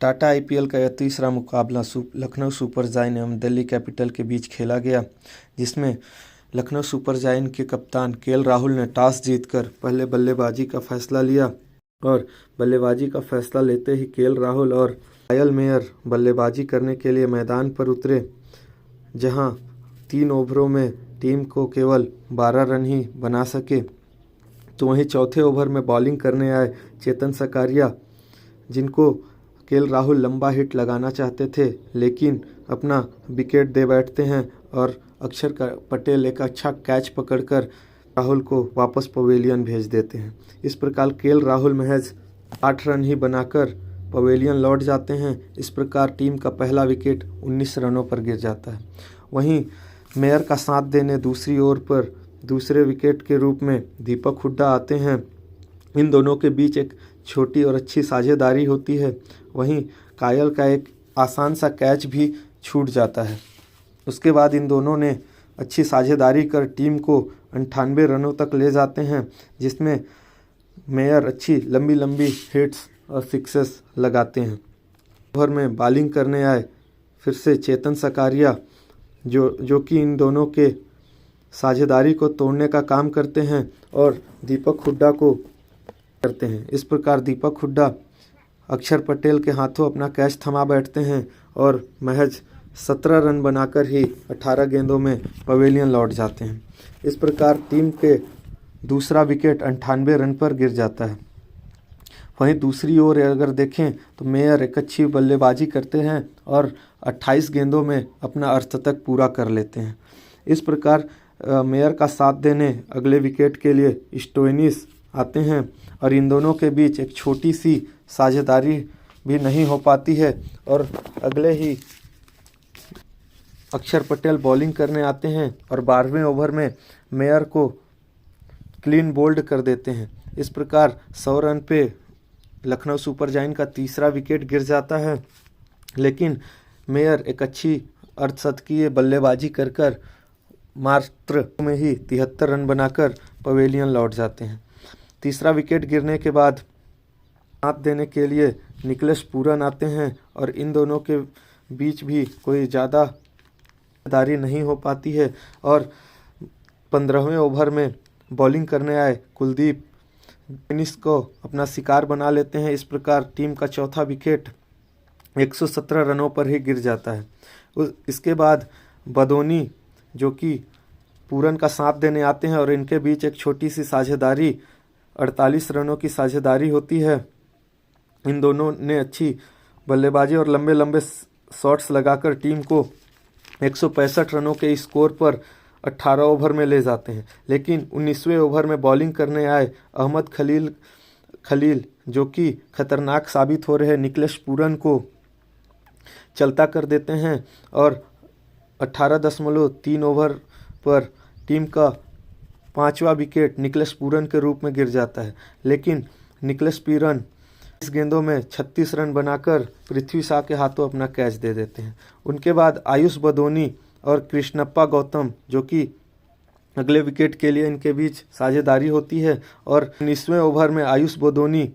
Tata IPL का यह तीसरा मुकाबला लखनऊ सुपर जायंट एवं दिल्ली कैपिटल के बीच खेला गया, जिसमें लखनऊ सुपर जायंट के कप्तान केएल राहुल ने टॉस जीतकर पहले बल्लेबाजी का फैसला लिया और बल्लेबाजी का फैसला लेते ही केएल राहुल और कायल मेयर बल्लेबाजी करने के लिए मैदान पर उतरे, जहां 3 ओवरों में टीम को केवल 12 रन ही बना सके। तो वहीं चौथे ओवर में बॉलिंग करने आए चेतन सकारिया, जिनको केएल राहुल लंबा हिट लगाना चाहते थे, लेकिन अपना विकेट दे बैठते हैं और अक्षर पटेल एक अच्छा कैच पकड़कर राहुल को वापस पवेलियन भेज देते हैं। इस प्रकार केएल राहुल महज 8 रन ही बनाकर पवेलियन लौट जाते हैं। इस प्रकार टीम का पहला विकेट 19 रनों पर गिर जाता है। वहीं मेयर का साथ देने दूसरी ओर पर दूसरे विकेट के रूप में दीपक हुड्डा आते हैं। इन दोनों के बीच एक छोटी और अच्छी साझेदारी होती है। वहीं कायल का एक आसान सा कैच भी छूट जाता है। उसके बाद इन दोनों ने अच्छी साझेदारी कर टीम को 98 रनों तक ले जाते हैं, जिसमें मेयर अच्छी लंबी लंबी हिट्स और सिक्सेस लगाते हैं। ओवर में बॉलिंग करने आए फिर से चेतन सकारिया, जो कि इन दोनों के साझेदारी को तोड़ने का काम करते हैं और दीपक हुड्डा को करते हैं। इस प्रकार दीपक हुड्डा अक्षर पटेल के हाथों अपना कैच थमा बैठते हैं और महज 17 रन बनाकर ही 18 गेंदों में पवेलियन लौट जाते हैं। इस प्रकार टीम के दूसरा विकेट 98 रन पर गिर जाता है। वहीं दूसरी ओर अगर देखें तो मेयर एक अच्छी बल्लेबाजी करते हैं और 28 गेंदों में अपना अर्धशतक पूरा कर लेते हैं। इस प्रकार मेयर का साथ देने अगले विकेट के लिए स्टोइनिस आते हैं और इन दोनों के बीच एक छोटी सी साझेदारी भी नहीं हो पाती है और अगले ही अक्षर पटेल बॉलिंग करने आते हैं और 12वें ओवर में मेयर को क्लीन बोल्ड कर देते हैं। इस प्रकार 100 रन पे लखनऊ सुपर जायंट का तीसरा विकेट गिर जाता है, लेकिन मेयर एक अच्छी अर्धशतकीय बल्लेबाजी कर मात्र में ही 73 रन बनाकर पवेलियन लौट जाते हैं। तीसरा विकेट गिरने के बाद साथ देने के लिए निकलेश पूरन आते हैं और इन दोनों के बीच भी कोई ज़्यादा दारी नहीं हो पाती है और 15वें ओवर में बॉलिंग करने आए कुलदीप इनिस को अपना शिकार बना लेते हैं। इस प्रकार टीम का चौथा विकेट 117 रनों पर ही गिर जाता है। इसके बाद बदोनी, जो कि पूरन का साथ देने आते हैं और इनके बीच एक छोटी सी साझेदारी 48 रनों की साझेदारी होती है। इन दोनों ने अच्छी बल्लेबाजी और लंबे लंबे शॉट्स लगाकर टीम को 165 रनों के स्कोर पर 18 ओवर में ले जाते हैं, लेकिन 19वें ओवर में बॉलिंग करने आए अहमद खलील, जो कि खतरनाक साबित हो रहे निकलेश पूरन को चलता कर देते हैं और 18.3 ओवर पर टीम का 5वां विकेट निकलेश पूरन के रूप में गिर जाता है। लेकिन निकलेश पूरन इस गेंदों में 36 रन बनाकर पृथ्वी शॉ के हाथों अपना कैच दे देते हैं। उनके बाद आयुष बदोनी और कृष्णप्पा गौतम, जो कि अगले विकेट के लिए इनके बीच साझेदारी होती है और 19वें ओवर में आयुष बदोनी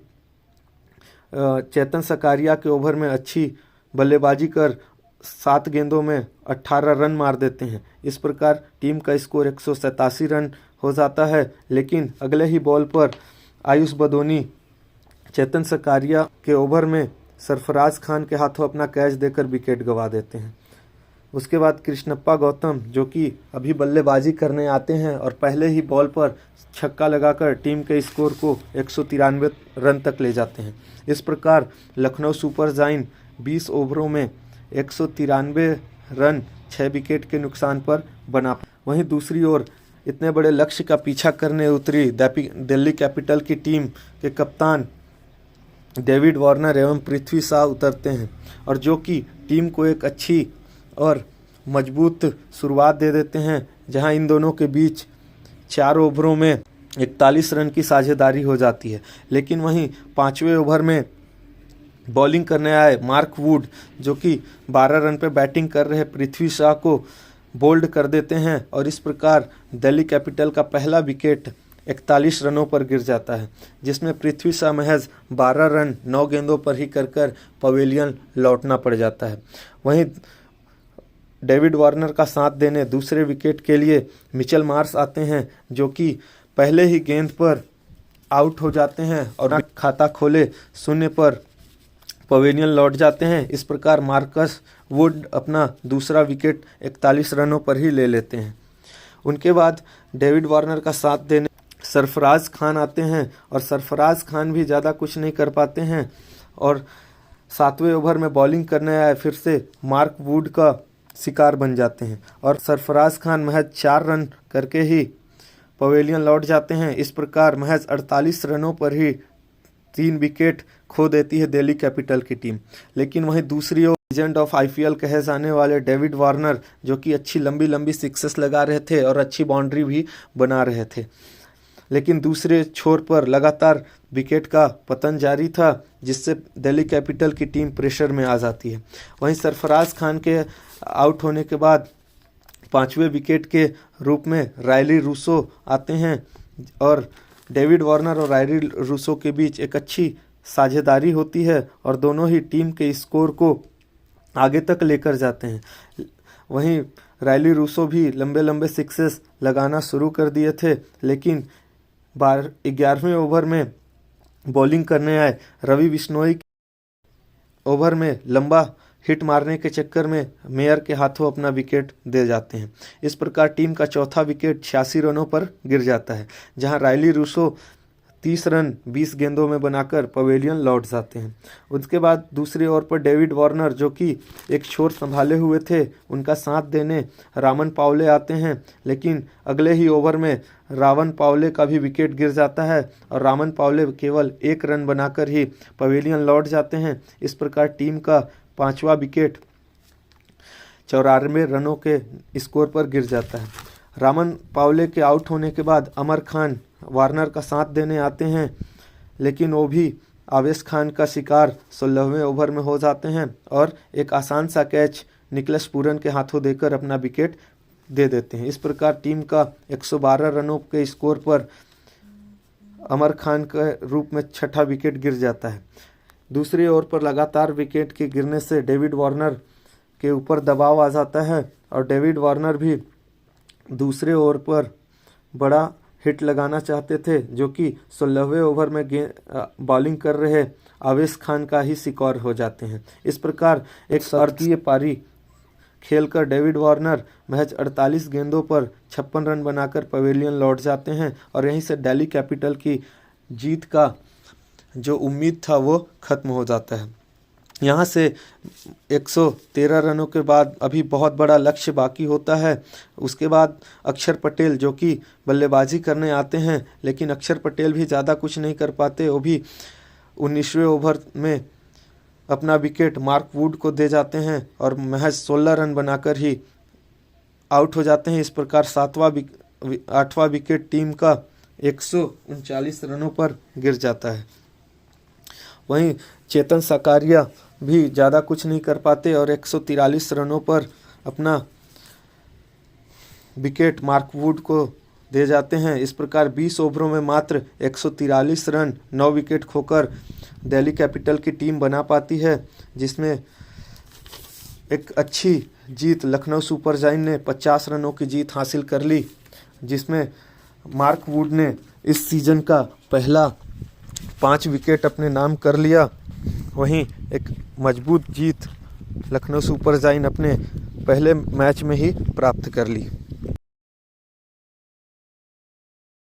चेतन सकारिया के ओवर में अच्छी बल्लेबाजी कर 7 गेंदों में 18 रन मार देते हैं। इस प्रकार टीम का स्कोर 187 रन हो जाता है, लेकिन अगले ही बॉल पर आयुष बदोनी चेतन सकारिया के ओवर में सरफराज खान के हाथों अपना कैच देकर विकेट गंवा देते हैं। उसके बाद कृष्णप्पा गौतम, जो कि अभी बल्लेबाजी करने आते हैं और पहले ही बॉल पर छक्का लगाकर टीम के स्कोर को 193 रन तक ले जाते हैं। इस प्रकार लखनऊ सुपर जायंट 20 ओवरों में 193 रन 6 विकेट के नुकसान पर बना। वहीं दूसरी ओर इतने बड़े लक्ष्य का पीछा करने उतरी दिल्ली कैपिटल की टीम के कप्तान डेविड वार्नर एवं पृथ्वी शॉ उतरते हैं और जो कि टीम को एक अच्छी और मजबूत शुरुआत दे देते हैं, जहां इन दोनों के बीच 4 ओवरों में 41 रन की साझेदारी हो जाती है। लेकिन वहीं 5वें ओवर में बॉलिंग करने आए मार्क वुड, जो कि 12 रन पर बैटिंग कर रहे पृथ्वी शॉ को बोल्ड कर देते हैं और इस प्रकार दिल्ली कैपिटल का पहला विकेट 41 रनों पर गिर जाता है, जिसमें पृथ्वी शॉ महज 12 रन 9 गेंदों पर ही कर पवेलियन लौटना पड़ जाता है। वहीं डेविड वार्नर का साथ देने दूसरे विकेट के लिए मिचेल मार्श आते हैं, जो कि पहले ही गेंद पर आउट हो जाते हैं और खाता खोले 0 पर पवेलियन लौट जाते हैं। इस प्रकार मार्कस वुड अपना दूसरा विकेट 41 रनों पर ही ले लेते हैं। उनके बाद डेविड वार्नर का साथ देने सरफराज खान आते हैं और सरफराज खान भी ज़्यादा कुछ नहीं कर पाते हैं और 7वें ओवर में बॉलिंग करने आए फिर से मार्क वुड का शिकार बन जाते हैं और सरफराज खान महज 4 रन करके ही पवेलियन लौट जाते हैं। इस प्रकार महज 48 रनों पर ही 3 विकेट खो देती है दिल्ली कैपिटल की टीम। लेकिन वहीं दूसरी ओर लीजेंड ऑफ आईपीएल कहे जाने वाले डेविड वार्नर, जो कि अच्छी लंबी लंबी सिक्सेस लगा रहे थे और अच्छी बाउंड्री भी बना रहे थे, लेकिन दूसरे छोर पर लगातार विकेट का पतन जारी था, जिससे दिल्ली कैपिटल की टीम प्रेशर में आ जाती है। वहीं सरफराज खान के आउट होने के बाद 5वें विकेट के रूप में रायली रूसो आते हैं और डेविड वार्नर और रायली रूसो के बीच एक अच्छी साझेदारी होती है और दोनों ही टीम के स्कोर को आगे तक लेकर जाते हैं। वहीं रायली रूसो भी लंबे लंबे सिक्सेस लगाना शुरू कर दिए थे, लेकिन 11वें ओवर में बॉलिंग करने आए रवि बिश्नोई ओवर में लंबा हिट मारने के चक्कर में मेयर के हाथों अपना विकेट दे जाते हैं। इस प्रकार टीम का चौथा विकेट 86 रनों पर गिर जाता है, जहां रायली रूसो 30 रन 20 गेंदों में बनाकर पवेलियन लौट जाते हैं। उसके बाद दूसरी ओर पर डेविड वार्नर, जो कि एक छोर संभाले हुए थे, उनका साथ देने रामन पावले आते हैं, लेकिन अगले ही ओवर में रामन पावले का भी विकेट गिर जाता है और रामन पावले केवल 1 रन बनाकर ही पवेलियन लौट जाते हैं। इस प्रकार टीम का 5वां विकेट 94 रनों के स्कोर पर गिर जाता है। रामन पावले के आउट होने के बाद अमर खान वार्नर का साथ देने आते हैं, लेकिन वो भी आवेश खान का शिकार 16वें ओवर में हो जाते हैं और एक आसान सा कैच निकलस पूरन के हाथों देकर अपना विकेट दे देते हैं। इस प्रकार टीम का 112 रनों के स्कोर पर अमर खान के रूप में 6ठा विकेट गिर जाता है। दूसरी ओर पर लगातार विकेट के गिरने से डेविड वार्नर के ऊपर दबाव आ जाता है और डेविड वार्नर भी दूसरे ओवर पर बड़ा हिट लगाना चाहते थे, जो कि 16वें ओवर में बॉलिंग कर रहे आवेश खान का ही शिकार हो जाते हैं। इस प्रकार एक भारतीय पारी खेलकर डेविड वार्नर महज 48 गेंदों पर 56 रन बनाकर पवेलियन लौट जाते हैं और यहीं से दिल्ली कैपिटल की जीत का जो उम्मीद था वो खत्म हो जाता है। यहाँ से 113 रनों के बाद अभी बहुत बड़ा लक्ष्य बाकी होता है। उसके बाद अक्षर पटेल, जो कि बल्लेबाजी करने आते हैं, लेकिन अक्षर पटेल भी ज़्यादा कुछ नहीं कर पाते। वो भी 19वें ओवर में अपना विकेट मार्क वुड को दे जाते हैं और महज 16 रन बनाकर ही आउट हो जाते हैं। इस प्रकार 8वां विकेट टीम का 139 रनों पर गिर जाता है। वहीं चेतन सकारिया भी ज़्यादा कुछ नहीं कर पाते और 143 रनों पर अपना विकेट मार्क वुड को दे जाते हैं। इस प्रकार 20 ओवरों में मात्र 143 रन 9 विकेट खोकर दिल्ली कैपिटल की टीम बना पाती है, जिसमें एक अच्छी जीत लखनऊ सुपर जायंट ने 50 रनों की जीत हासिल कर ली, जिसमें मार्क वुड ने इस सीज़न का पहला 5 विकेट अपने नाम कर लिया। वहीं एक मजबूत जीत लखनऊ सुपर जायंट अपने पहले मैच में ही प्राप्त कर ली।